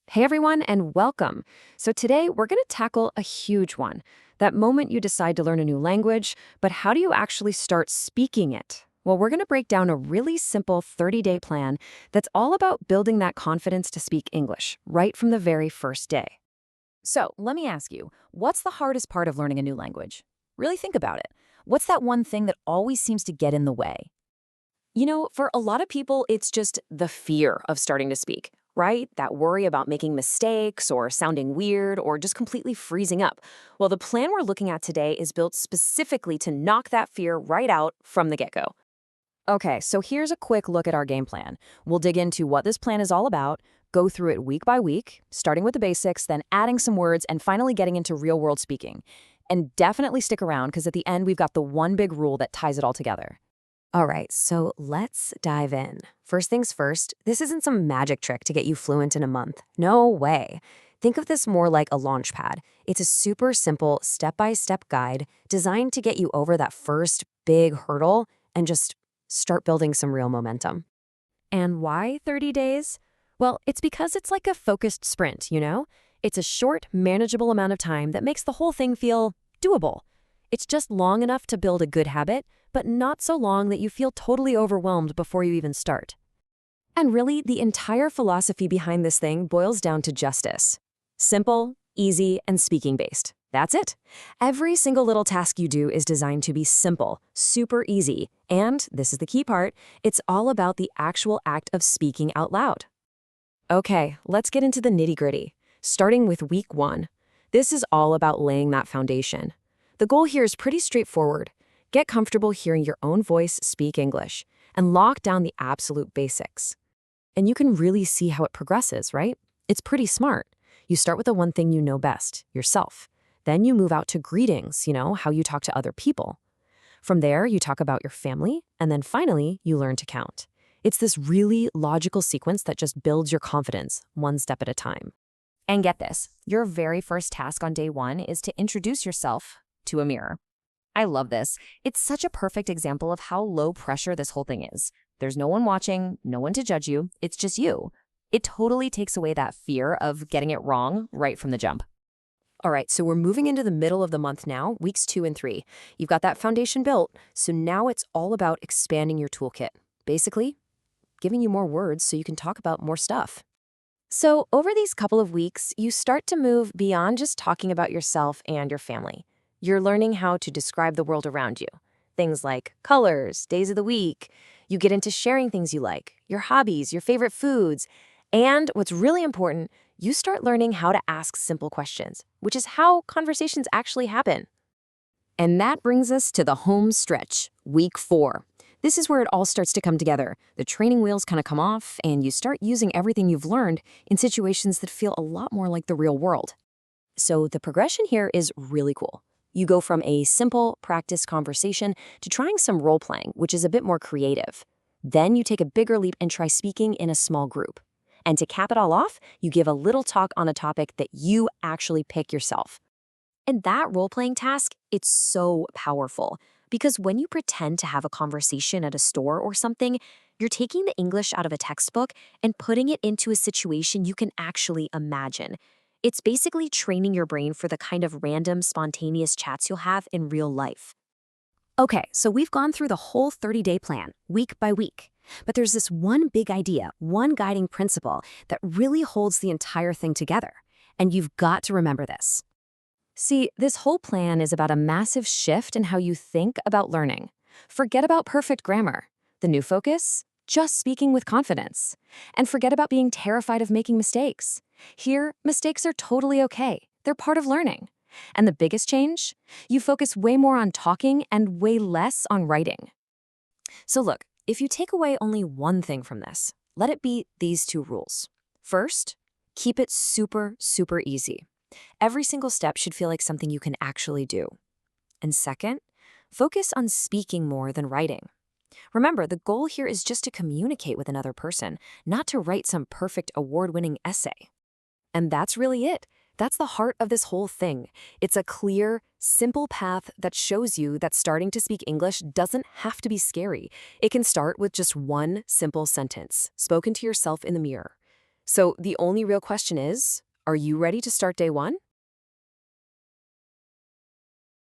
Hey everyone, and welcome. So, today we're going to tackle a huge one, that moment you decide to learn a new language, but how do you actually start speaking it? Well, we're going to break down a really simple 30-day plan that's all about building that confidence to speak English right from the very first day. So, let me ask you, what's the hardest part of learning a new language? Really think about it. What's that one thing that always seems to get in the way? For a lot of people, it's just the fear of starting to speak, right? That worry about making mistakes or sounding weird or just completely freezing up. Well, the plan we're looking at today is built specifically to knock that fear right out from the get-go. Okay, so here's a quick look at our game plan. We'll dig into what this plan is all about, go through it week by week, starting with the basics, then adding some words, and finally getting into real world speaking. And definitely stick around because at the end, we've got the one big rule that ties it all together. All right, so let's dive in. First things first, this isn't some magic trick to get you fluent in a month. No way. Think of this more like a launch pad. It's a super simple step-by-step guide designed to get you over that first big hurdle and just start building some real momentum. And why 30 days? Well, it's because it's like a focused sprint, you know? It's a short, manageable amount of time that makes the whole thing feel doable. It's just long enough to build a good habit, but not so long that you feel totally overwhelmed before you even start. And really, the entire philosophy behind this thing boils down to justice. Simple, easy, and speaking based. That's it. Every single little task you do is designed to be simple, super easy, and, this is the key part, it's all about the actual act of speaking out loud. Okay, let's get into the nitty-gritty, starting with week 1. This is all about laying that foundation. The goal here is pretty straightforward. Get comfortable hearing your own voice speak English, and lock down the absolute basics. And you can really see how it progresses, right? It's pretty smart. You start with the one thing you know best, yourself. Then you move out to greetings, how you talk to other people. From there, you talk about your family, and then finally, you learn to count. It's this really logical sequence that just builds your confidence, one step at a time. And get this, your very first task on day 1 is to introduce yourself to a mirror. I love this. It's such a perfect example of how low pressure this whole thing is. There's no one watching, no one to judge you. It's just you. It totally takes away that fear of getting it wrong right from the jump. All right, so we're moving into the middle of the month now, weeks 2 and 3. You've got that foundation built, so now it's all about expanding your toolkit. Basically, giving you more words so you can talk about more stuff. So over these couple of weeks, you start to move beyond just talking about yourself and your family. You're learning how to describe the world around you. Things like colors, days of the week. You get into sharing things you like, your hobbies, your favorite foods. And what's really important, you start learning how to ask simple questions, which is how conversations actually happen. And that brings us to the home stretch, week 4. This is where it all starts to come together. The training wheels kind of come off, and you start using everything you've learned in situations that feel a lot more like the real world. So the progression here is really cool. You go from a simple practice conversation to trying some role-playing, which is a bit more creative. Then you take a bigger leap and try speaking in a small group. And to cap it all off, you give a little talk on a topic that you actually pick yourself. And that role-playing task, it's so powerful. Because when you pretend to have a conversation at a store or something, you're taking the English out of a textbook and putting it into a situation you can actually imagine. It's basically training your brain for the kind of random, spontaneous chats you'll have in real life. Okay, so we've gone through the whole 30-day plan, week by week. But there's this one big idea, one guiding principle that really holds the entire thing together. And you've got to remember this. See, this whole plan is about a massive shift in how you think about learning. Forget about perfect grammar. The new focus? Just speaking with confidence. And forget about being terrified of making mistakes. Here, mistakes are totally okay. They're part of learning. And the biggest change? You focus way more on talking and way less on writing. So look, if you take away only one thing from this, let it be these 2 rules. First, keep it super, super easy. Every single step should feel like something you can actually do. And second, focus on speaking more than writing. Remember, the goal here is just to communicate with another person, not to write some perfect award-winning essay. And that's really it. That's the heart of this whole thing. It's a clear, simple path that shows you that starting to speak English doesn't have to be scary. It can start with just one simple sentence, spoken to yourself in the mirror. So the only real question is, are you ready to start day one?